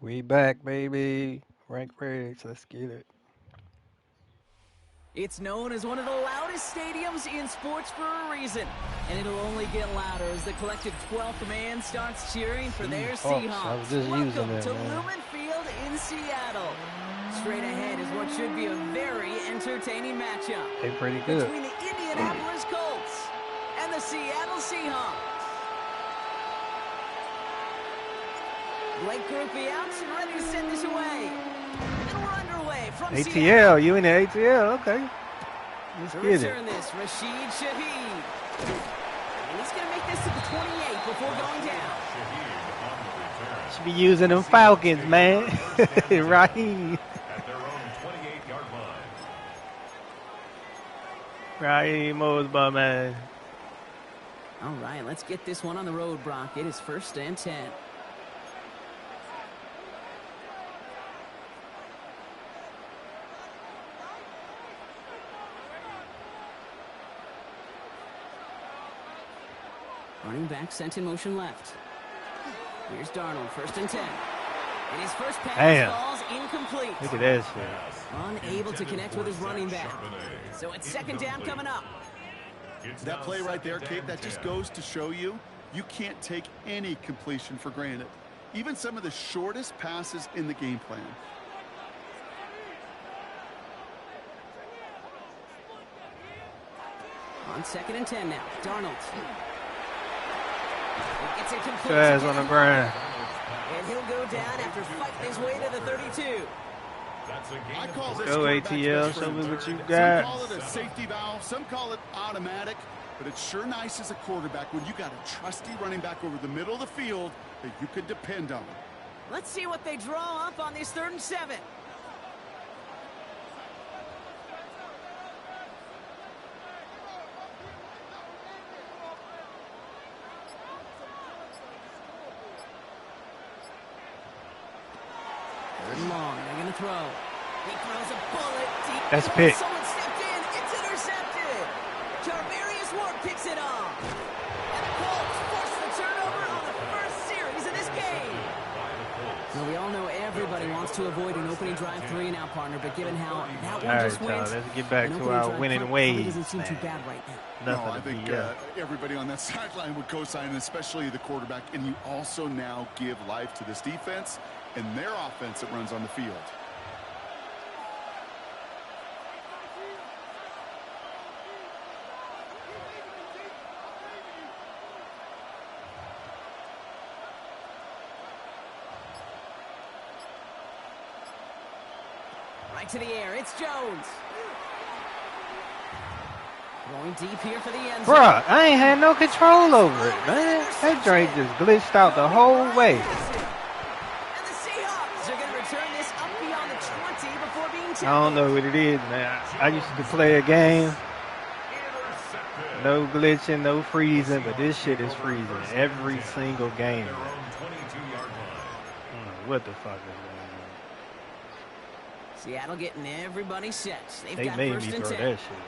We back, baby. Rank Regs, let's get it. It's known as one of the loudest stadiums in sports for a reason, and it'll only get louder as the collective 12th man starts cheering for their Seahawks. I was just using Welcome that, to man. Lumen Field in Seattle. Straight ahead is what should be a very entertaining matchup They pretty good. between the Indianapolis Colts and the Seattle Seahawks. Blake Groupie out and ready to send this away. And we're underway from ATL, Seattle. you in the ATL? Okay. Let's To get it. return this, Rashid Shaheed. And he's going to make this to the 28 before going down. Should be using them Falcons, man. Raheem. At their own 28-yard line. Raheem Mosby, man. All right, let's get this one on the road, Brock. It is 1st and 10. Running back sent in motion left. Here's Darnold, 1st and 10. And his first pass falls incomplete. Look at that shit. Unable to connect with his running back. So it's 2nd down coming up. That play right there, Kate, that just goes to show you can't take any completion for granted. Even some of the shortest passes in the game plan. On 2nd and 10 now, Darnold. It's incomplete. Ass on the ground. And he'll go down after fighting his way to the 32. I call this Go quarterback's ATL, best show friend. me what you got. Some call it a safety valve, some call it automatic, but it's sure nice as a quarterback when you got a trusty running back over the middle of the field that you can depend on. Let's see what they draw up on this 3rd and 7. Third and long. They're going to throw. He throws a bullet deep. That's a pick. Someone stepped in. It's intercepted. Jarvarius Ward picks it off. And the Colts force the turnover on the first series of this game. Now, we all know everybody wants to avoid an opening drive 3-and-out, partner, but given how that one All just right, y'all, went, let's get back an to opening our drive winning probably ways, doesn't seem too man. bad right now. No, Nothing I to think be everybody on that sideline would co-sign, especially the quarterback. And you also now give life to this defense and their offense that runs on the field. Right to the air. It's Jones. Going deep here for the end zone. Bruh, I ain't had no control over it, man. That drink just glitched out the whole way. And the Seahawks are going to return this up beyond the 20 before being tackled. I don't know what it is, man. I used to play a game. No glitching, no freezing, but this shit is freezing every single game. Their own 22-yard line. I don't know what the fuck is going Seattle getting everybody set. They've on. They got made me 1st and throw 10. that shit.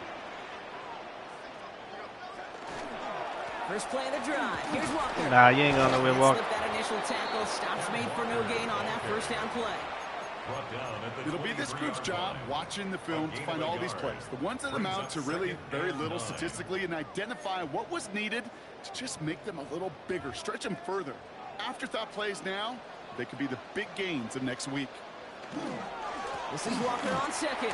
First play of the drive. Here's Walker. Nah, you ain't gonna win Walker. Slip that initial tackle. Stops made for no gain on that 1st down play. Brought down at the It'll be this group's 23-yard job line. watching the film to find all these plays. The ones that amount to really very little statistically and identify what was needed to just make them a little bigger, stretch them further. Afterthought plays now, they could be the big gains of next week. This is Walker on 2nd.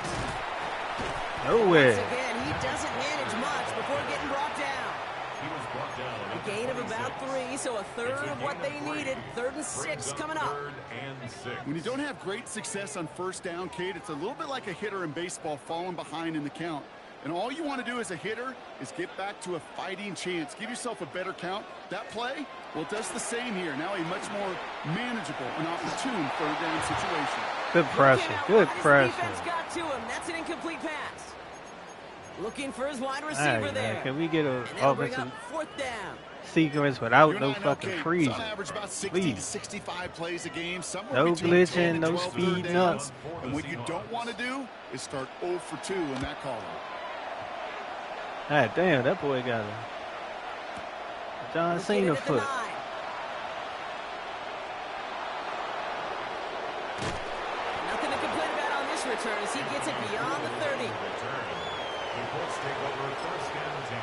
Nowhere. Once again, he doesn't manage much before getting brought down. He was brought down A at the gain of about 26. 3, so a third of what they needed. 3rd and 6 coming up. 3rd and 6. When you don't have great success on 1st down, Kate, it's a little bit like a hitter in baseball falling behind in the count. And all you want to do as a hitter is get back to a fighting chance. Give yourself a better count. That play, well, it does the same here. Now a much more manageable and opportune 3rd down situation. Good pressure. Good pressure. Defense got to him. That's an incomplete pass. Looking for his wide All receiver right, there. man. Can we get an And that'll bring offensive up 4th down. sequence without You no and I know, fucking Kate, freezing? On average, about 60 to Please. 65 plays a game. Somewhere No between glitching, 10 and no 12 third speeding downs. up. And what you don't want to do is start 0 for 2 in that column. God damn, that boy got a John Located Cena at the foot. 9. return as he gets it beyond the 30. The Colts take over first and 10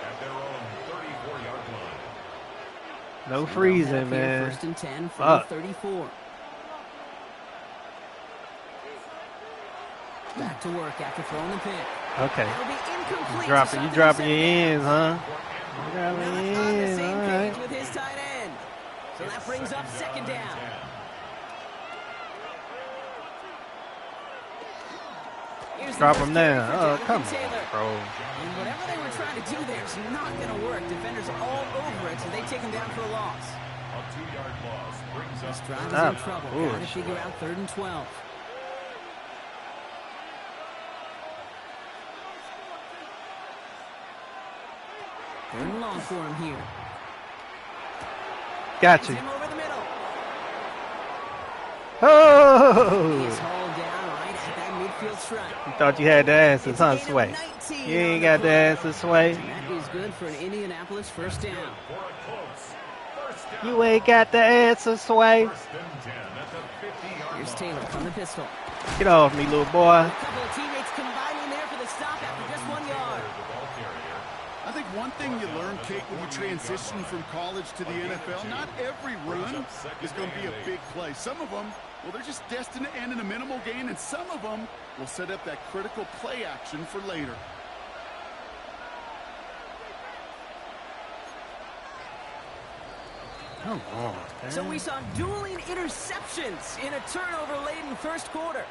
at their own 34-yard line. No freezing, man. First and 10 from the 34. Back to work after throwing the pick. Okay. That'll be incomplete. You dropping your ends, huh? You dropping your Not on the ends, same all page right. with his tight end. So that brings up second down. Drop him down. Oh, come on, bro. And whatever they were trying to do there is not going to work. Defenders are all over it, so they take him down for a loss. A 2-yard loss brings This us drive is Ah, in trouble. ooh. Got to figure out 3rd and 12. Third and long for him here. Got He's you. him over the middle. He Oh! is hauled down right at that midfield stripe. You thought you had the answers, It's huh, a gain of Sway? 19 You on ain't the got the play. answers, Sway. That is good for an Indianapolis first down. for a close first down. You ain't got the answers, Sway. First and 10 at the 50-yard Here's line. Taylor from the pistol. Get off me, little boy. A couple of teammates combining there for the stop after just 1 yard. The ball carrier. I think one thing you learn, Kate, when you transition from college to the NFL, not every run is going to be a big play. Some of them, well, they're just destined to end in a minimal gain, and some of them will set up that critical play action for later. Come on, So man. we saw dueling interceptions in a turnover-laden first quarter.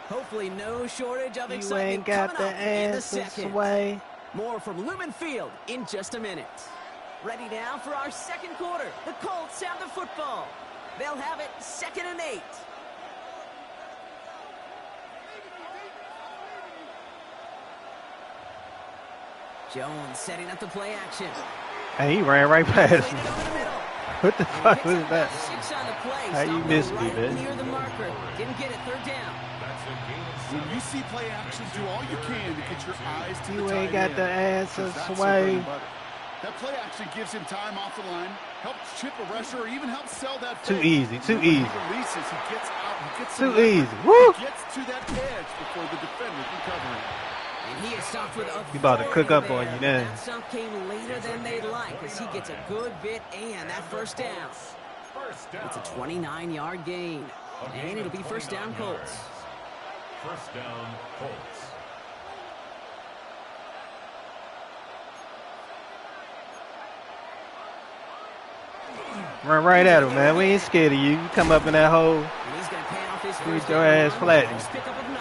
Hopefully no shortage of You excitement ain't got coming the up in the answers, second. Sway. More from Lumen Field in just a minute. Ready now for our second quarter. The Colts have the football. They'll have it 2nd and 8. Jones setting up the play action. Hey, he ran right past Played me. it over the middle. What the And he fuck picks was up that? 6 on the play. How you Stopped missed me, right man? near the marker. Didn't get it. 3rd down. That's a gain of When 7. you see play action, do all you can to get your eyes to You the ain't tight got the end, answers, 'cause that's their Sway. bread and butter. That play action gives him time off the line, helps chip a rusher, or even helps sell that Too fake. easy, too When he easy. releases, he gets out, he gets Too some leverage, easy. Woo! He gets to that edge before the defender can cover him. And he is stopped with He about to cook up authority on you there. now. That stop came later than they'd like as he gets a good bit and that first down. First down. It's a 29-yard gain. And it'll be first down Colts. First down, Colts. Run right at him, man. We ain't scared of you. You come up in that hole. And he's going to pay off his Get first your down ass run. flat. First pickup of 9.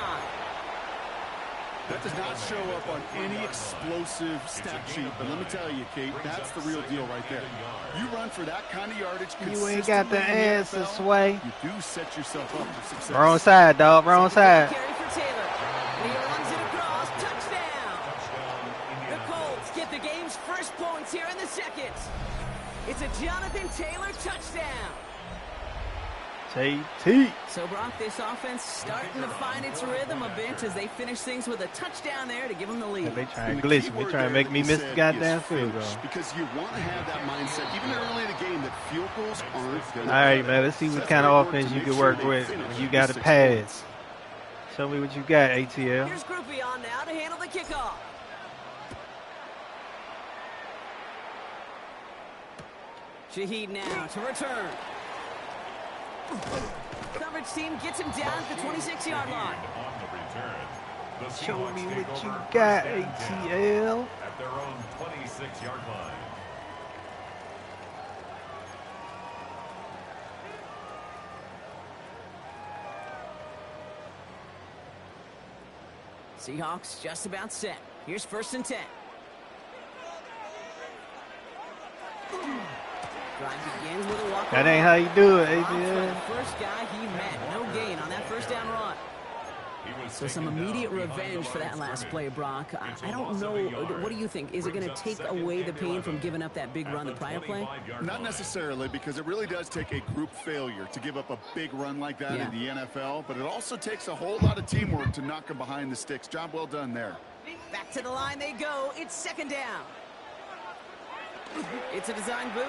That does not show up on any explosive stat sheet, but let me tell you, Kate, that's the real deal right there. You run for that kind of yardage You ain't got the consistently in answers, NFL, Sway. You do set yourself up for success. Wrong side, dog. Wrong side. Carry for Taylor. And he runs it across. Touchdown. The Colts get the game's first points here in the second. It's a Jonathan Taylor touchdown. JT. So, Brock, this offense starting to find its rhythm a bit as they finish things with a touchdown there to give them the lead. They trying And to the glitch key me. They word trying there to make that me you miss said the is goddamn field goal. finish, because you want to have that mindset, even early in the game, that field goals aren't going All right, man. Let's see what kind of offense you can work with when you got to pass. Show me what you got, ATL. Here's Groupie on now to handle the kickoff. Shaheed now to return. Coverage team gets him down at the 26-yard line. On the return. The Show Seahawks me take what you over got, first and 10 ATL. at their own 26-yard line. Seahawks just about set. Here's 1st and 10. Drive begins with a walk. That ain't how you do it, Off for ATL. the first guy he met. No gain on that first down run. He was So some taken down immediate behind the revenge for line that of last scrimmage. play, Brock. It's a I don't loss of know. a yard. What do you think? Is it going to Brings up take second away the and pain 11 from giving up that big at run the prior play? 25-yard Not line. necessarily, because it really does take a group failure to give up a big run like that Yeah. in the NFL, but it also takes a whole lot of teamwork to knock them behind the sticks. Job well done there. Back to the line they go. It's 2nd down. It's a design boot.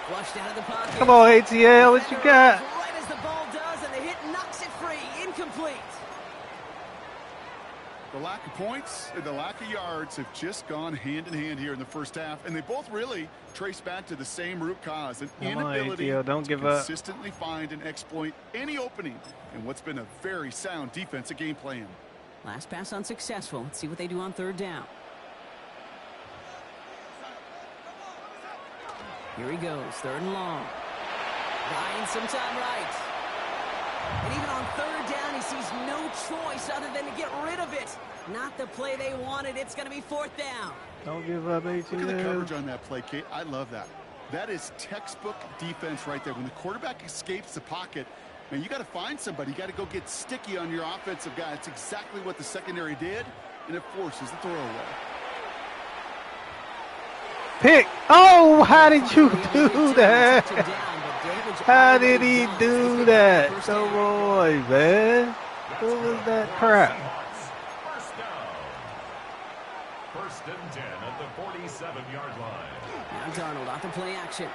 Flushed out of the pocket. Come on, ATL. What you got? Right as the ball does, and the hit knocks it free. Incomplete. lack of points and the lack of yards have just gone hand in hand here in the first half, and they both really trace back to the same root cause, an inability don't give to up. consistently find and exploit any opening in what's been a very sound defensive game plan. Last pass unsuccessful. Let's see what they do on third down. Here he goes, third and long. Buying some time right. And even on third down, he sees no choice other than to get rid of it. Not the play they wanted. It's going to be fourth down. Don't give up, ATL. Look at the coverage on that play, Kate. I love that. That is textbook defense right there. When the quarterback escapes the pocket, man, you got to find somebody. You got to go get sticky on your offensive guy. It's exactly what the secondary did, and it forces the throw away. Pick. Oh, how did you do that? How did he do that? Come on, man. What was that crap? First and 10 at the 47-yard line. Now Darnold off the play action.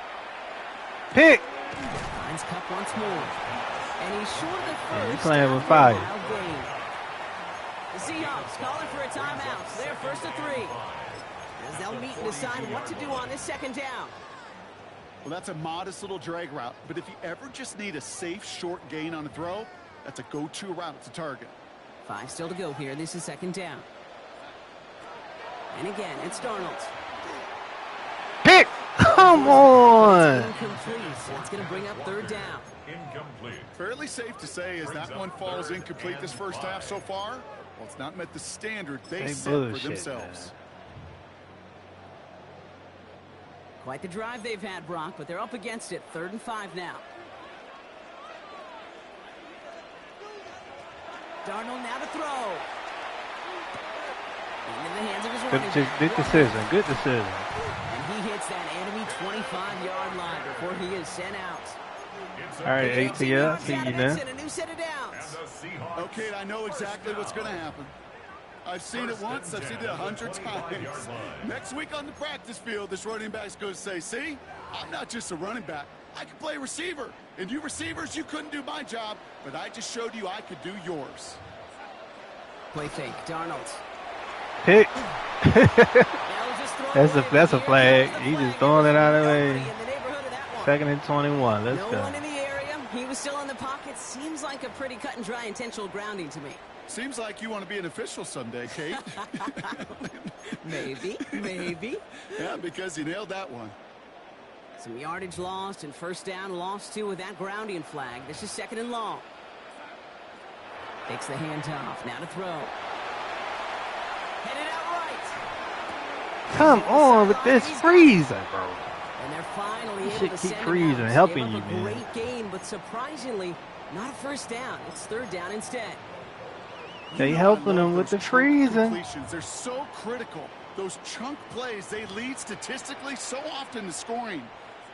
Pick. Finds Cup once more. And he's short of the first. He's playing with fire. The Seahawks calling for a timeout. So they're first to 3. As they'll meet and decide what to do on this second down. Well, that's a modest little drag route, but if you ever just need a safe, short gain on a throw, that's a go-to route to target. 5 still to go here. This is second down. And again, it's Darnold. Pick. Come on. Incomplete. That's going to bring up third down. Incomplete. Fairly safe to say as that one falls incomplete this first half so far, well, it's not met the standard they set for themselves. Man. Quite the drive they've had, Brock, but they're up against it. 3rd and 5 now. Darnold now to throw. Into the hands of his running back. Good decision. Good decision. And he hits that enemy 25-yard line before he is sent out. All right, ATL, see you now. A new set of downs. Okay, I know exactly what's going to happen. I've seen it once. I've seen it 100 times. Next week on the practice field, this running back's going to say, see, I'm not just a running back. I can play receiver. And you receivers, you couldn't do my job, but I just showed you I could do yours. Play fake. Darnold. Pick. that's a flag. He just throwing it out of the way. 2nd and 21. Let's go. No one in the area. He was still in the pocket. Seems like a pretty cut and dry intentional grounding to me. Seems like you want to be an official someday, Kate. Maybe. Yeah, because you nailed that one. Some yardage lost and first down lost too with that grounding flag. This is 2nd and long. Takes the handoff. Now to throw. Headed out right. Come on with this freezer, bro. And they're finally able Shit to keep send freezing, him out. helping Gave you, up a man. great gain, but surprisingly, not a first down. It's 3rd down instead. They helping them with the freezing. They're so critical. Those chunk plays, they lead statistically so often to scoring.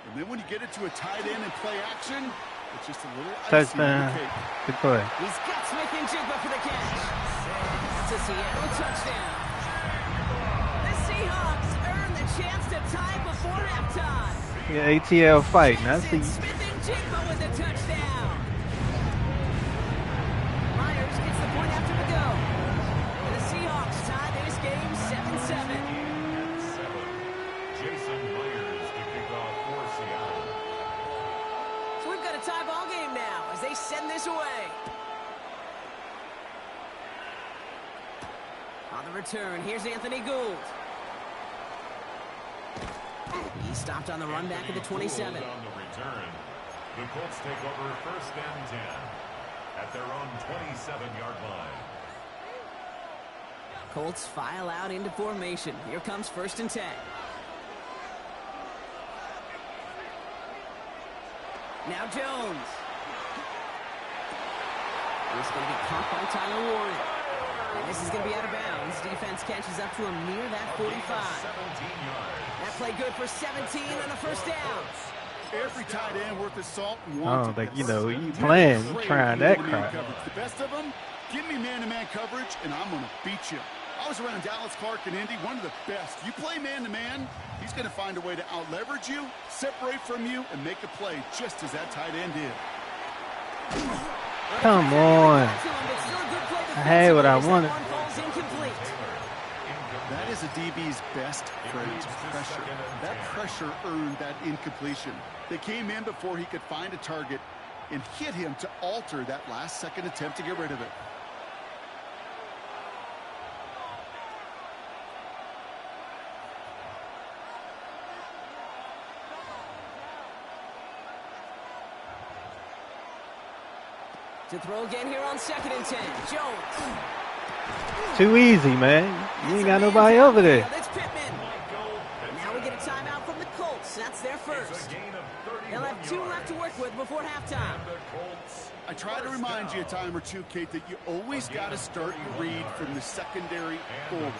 And then when you get it to a tight end and play action, it's just a little touchdown. Good play. He's got Smith and Jigba for the catch. It's a Seattle touchdown. The Seahawks earn the chance to tie before halftime. Yeah, ATL fighting. I see. Smith and Jigba with the touchdown. Myers gets the point after the go. And the Seahawks tie this game 7-7. Jason Myers to kick off for Seattle. So we've got a tie ball game now as they send this away. On the return, here's Anthony Gould. He stopped on the run back at the 27. On the return, the Colts take over 1st and 10 at their own 27-yard line. Colts file out into formation. Here comes 1st and 10. Now Jones. He's going to be caught by Tyler Warren. And this is going to be out of bounds. Defense catches up to him near that 45. 17 yards. That play good for 17 and a first down. Every tight end worth his salt and I wants don't think, it. you know, you playing, you trying that crap. The best of them, give me man-to-man coverage, and I'm going to beat you. I was around Dallas Clark and Indy, one of the best. You play man-to-man, he's going to find a way to out-leverage you, separate from you, and make a play just as that tight end did. Come on. I had what I wanted. That is a DB's best friend, pressure. That pressure earned that incompletion. They came in before he could find a target and hit him to alter that last-second attempt to get rid of it. To throw again here on 2nd and 10. Jones. Too easy, man. You ain't got nobody over there. That's Pittman. Now we get a timeout from the Colts. That's their first. They'll have 2 left to work with before halftime. I try to remind you a time or two, Kate, that you always got to start your read from the secondary forward.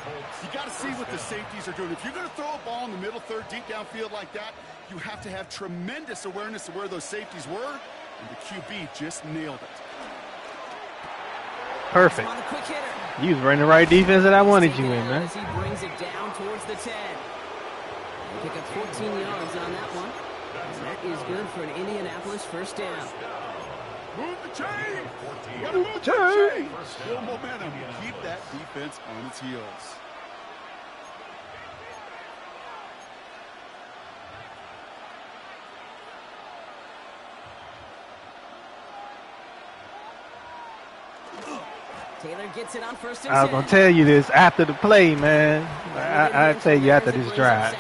You got to see what the safeties are doing. If you're going to throw a ball in the middle third, deep downfield like that, you have to have tremendous awareness of where those safeties were, and the QB just nailed it. Perfect. You was running the right defense that I wanted you in, man. He brings it down towards the 10. Pick up 14 yards on that one. That is good for an Indianapolis first down. Move the chain! Move the chain! Still momentum. Keep that defense on its heels. Taylor gets it on 1st and 10. I was going to tell you this after the play, man. I'll tell you after this drive.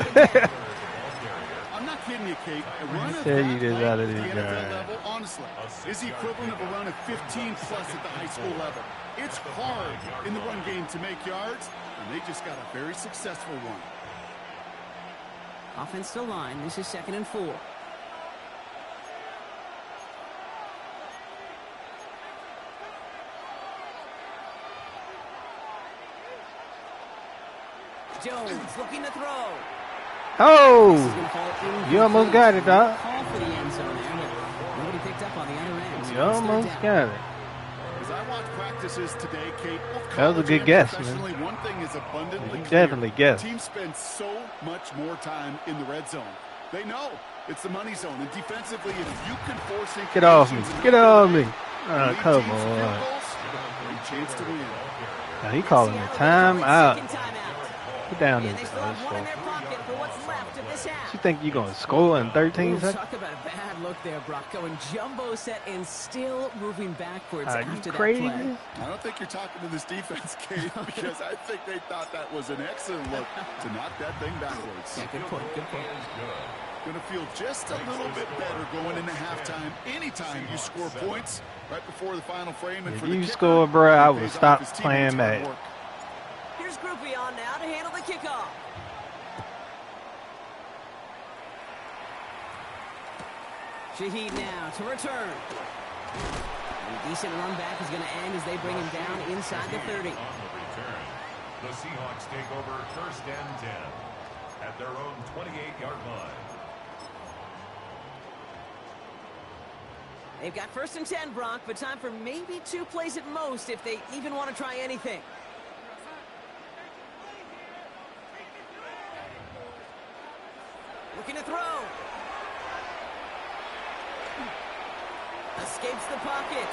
I'm not kidding you, Kate. A run of tell you that this length out of at this the NFL drive. level, honestly, is the equivalent of a run of 15-plus at the high school level. It's hard in the run game to make yards, and they just got a very successful one. Offensive line. This is 2nd and 4. Jones looking to throw. Oh! You almost got it, dog. Call for the end zone there, but nobody picked up on the other end. You almost got it. As I watch practices today, Kate, That was a good guess, man. One thing is abundantly You clear. definitely guessed. Teams spend so much more time in the red zone. They know it's the money zone, and defensively, if you can force Get off me. Get off me. lead Come teams to field on. goals, you have a great chance to win. Now he calling the time out. Get down there. And they still have one in their pocket for what's left of this half. You think you're going to score in 13 seconds? Talk about a bad look there, Brock. Going jumbo set and still moving backwards Are you after crazy? that play. I don't think you're talking to this defense, Kate, because I think they thought that was an excellent look to knock that thing backwards. Yeah, good point, good point. Going to feel just a little bit better going into halftime. Anytime you score points right before the final frame. And If for the you kicker, score, bro, I it would pays stop off his playing teammates' hard Madden. work. Here's Groupie on now to handle the kickoff. Shaheed now to return. And a decent run back is going to end as they bring him down inside the 30. On the return, the Seahawks take over 1st and 10 at their own 28-yard line. They've got 1st and 10, Brock, but time for maybe 2 plays at most if they even want to try anything. Looking to throw. Escapes the pocket.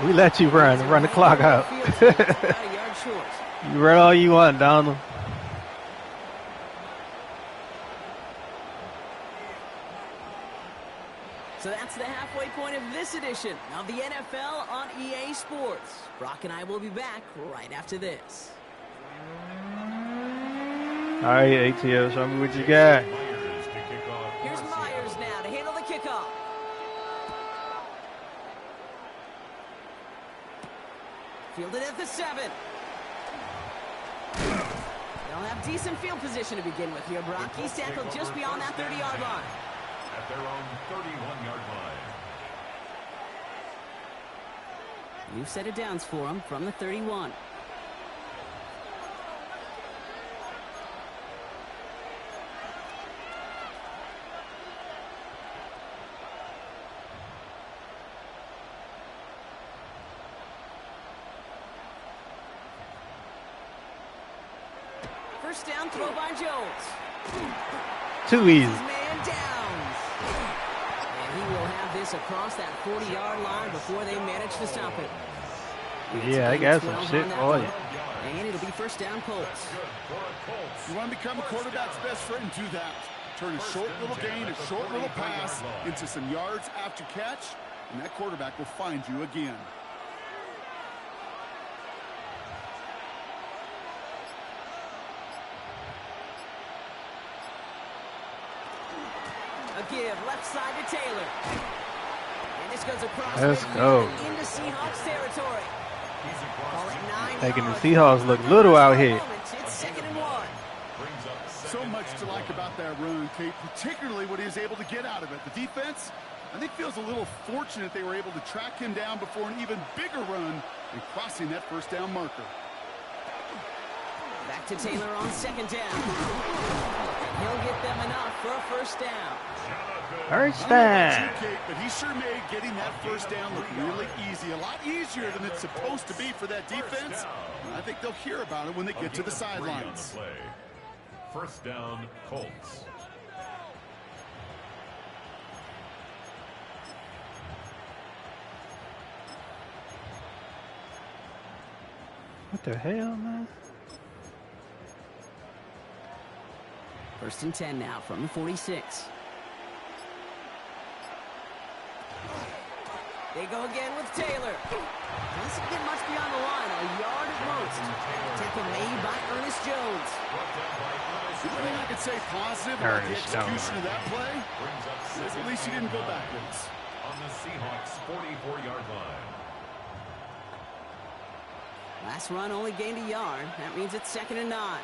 We let you run the clock out. About a yard short. You run all you want, Donald. So that's the halfway point of this edition of the NFL on EA Sports. Brock and I will be back right after this. All right, ATL, show me what you got. Myers to kick off. Here's Myers now to handle the kickoff. Fielded at the 7. They'll have decent field position to begin with here, Brock. He's tackled just beyond that 30-yard line. At their own 31-yard line. New set of downs for him from the 31. First down throw by Jones. Too easy. Man downs. And he will have have this across that 40-yard line before they manage to stop it. Yeah, I got some shit for you. And it'll be first down Colts. You want to become a quarterback's best friend, do that. Turn a short little gain, a short little pass into some yards after catch, and that quarterback will find you again. A give left side to Taylor. And this goes across Let's go. into Seahawks territory. Call it 9 Making the yards. Seahawks look little out here. It's 2nd and 1. So much to like about that run, Kate, particularly what he was able to get out of it. The defense, I think, feels a little fortunate they were able to track him down before an even bigger run and crossing that first down marker. Back to Taylor on 2nd down. And he'll get them enough for a first down. First I don't know about down. you, Kate, but he sure made getting that first down look really easy. A lot easier than it's supposed to be for that defense. I think they'll hear about it when they get to the sidelines. First down, Colts. What the hell, man? 1st and 10 now from the 46. They go again with Taylor. Doesn't get much beyond the line, a yard at most. Tackle made by Ernest Jones. The only thing I could say positive about the execution of that play is at least he didn't go backwards. On the Seahawks 44-yard line. Last run only gained a yard. That means it's 2nd and 9.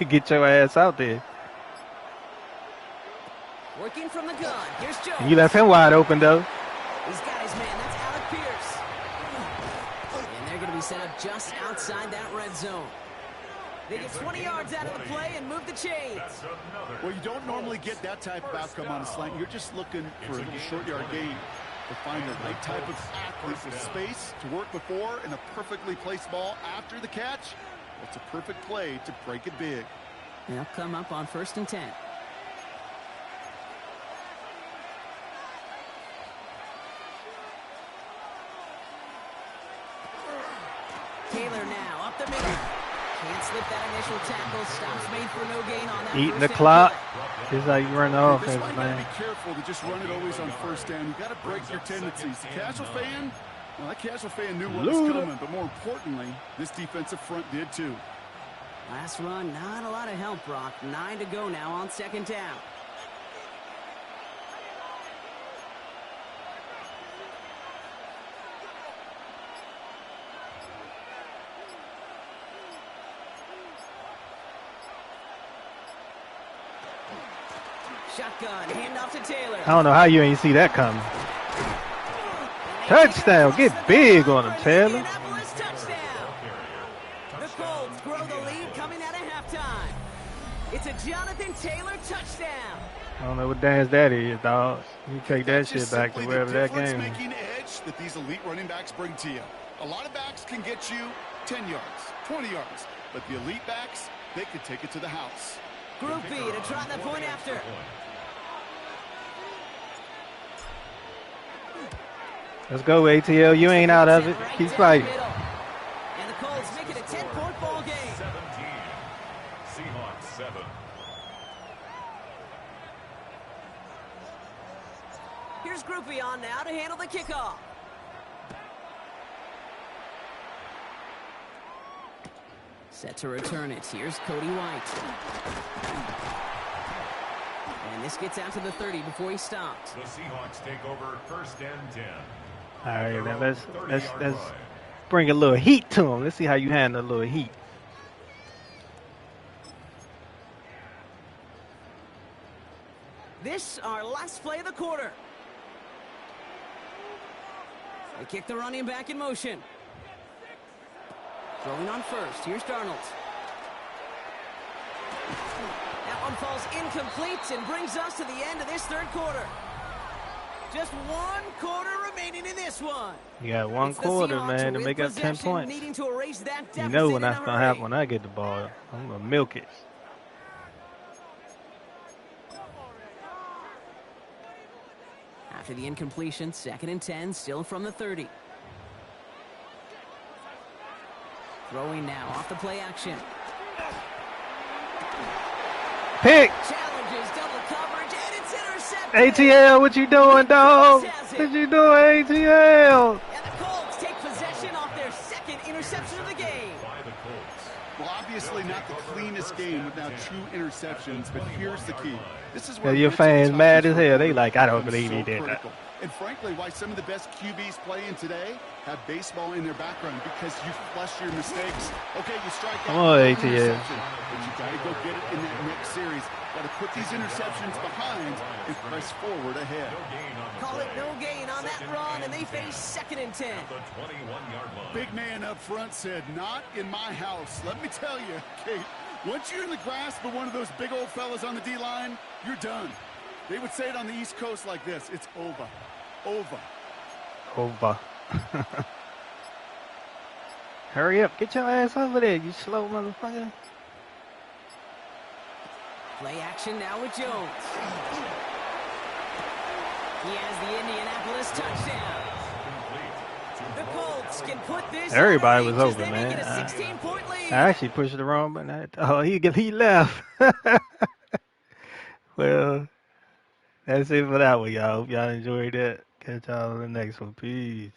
Get your ass out there. Working from the gun. Here's Jones. You left him wide open, though. He's got his man. That's Alec Pierce. And they're going to be set up just outside that red zone. They get 20 yards out of the play and move the chains. Well, you don't normally get that type of outcome on a slant. You're just looking for a short yard gain. To find the right type of athlete with space to work before and a perfectly placed ball after the catch. It's a perfect play to break it big. They'll come up on 1st and 10. Taylor now up the middle. Can't slip that initial tackle. Stops made for no gain on that. Eating the first down clock. play. This is how you run the This offense, why you gotta man. be careful to just run it always on first down. You gotta break your tendencies. The casual fan, well, that casual fan knew what was coming, but more importantly, this defensive front did too. Last run, not a lot of help, Brock. 9 to go now on 2nd down. Shotgun, handoff to Taylor. I don't know how you ain't see that coming. Touchdown. Get big on him, Taylor. Indianapolis touchdown. The Colts grow the lead coming out of halftime. It's a Jonathan Taylor touchdown. I don't know what dance that is, dog. You take that That's shit just back to simply wherever the that game is. difference-making edge that these elite running backs bring to you. A lot of backs can get you 10 yards, 20 yards, but the elite backs, they could take it to the house. Group B to try the point after. Let's go, ATL. You ain't out of it. Right Keep down fighting. the middle. And the Colts make it a 10-point ball game. 17. Seahawks 7. Here's Group B on now to handle the kickoff. Set to return it. Here's Cody White. And this gets out to the 30 before he stopped. The Seahawks take over 1st and 10. All right, now let's 30-yard line. bring a little heat to him. Let's see how you handle a little heat. This our last play of the quarter. They kick the running back in motion. Throwing on first. Here's Darnold. That one falls incomplete and brings us to the end of this 3rd quarter. Just 1 quarter remaining in this one. You got one It's the quarter, Seahawks man, to with make up 10 possession, points. needing to erase that You deficit know when in a that's gonna hurry. happen when I get the ball. I'm gonna milk it. After the incompletion, 2nd and 10, still from the 30. Throwing now off the play action. Pick! Challenges double coverage, and it's intercepted. ATL, what you doing, dog? What you doing, ATL? And the Colts take possession off their 2nd interception of the game. Well, obviously not the cleanest game without 2 interceptions, but here's the key. This is Yeah, where your mental fans toughness mad as for hell. They quarterbacks like, I don't becomes believe he so did that. critical. And frankly, why some of the best QBs playing today have baseball in their background, because you flush your mistakes. Okay, you strike out. Come on, one ATL. interception, but you got to go get it in that next series. Got to put these interceptions behind and press forward ahead. Call it no gain on that run, and they face 2nd and 10. Big man up front said, not in my house. Let me tell you, Kate, once you're in the grasp of one of those big old fellas on the D-line, you're done. They would say it on the East Coast like this: it's over. Over. Over. Hurry up. Get your ass over there, you slow motherfucker. Play action now with Jones. He has the Indianapolis touchdown. The Colts can put this Everybody on was the reach as open, they man. make it a 16-point lead. I actually pushed the wrong button. Oh, he left. Well, that's it for that one, y'all. Hope y'all enjoyed that. Catch y'all on the next one. Peace.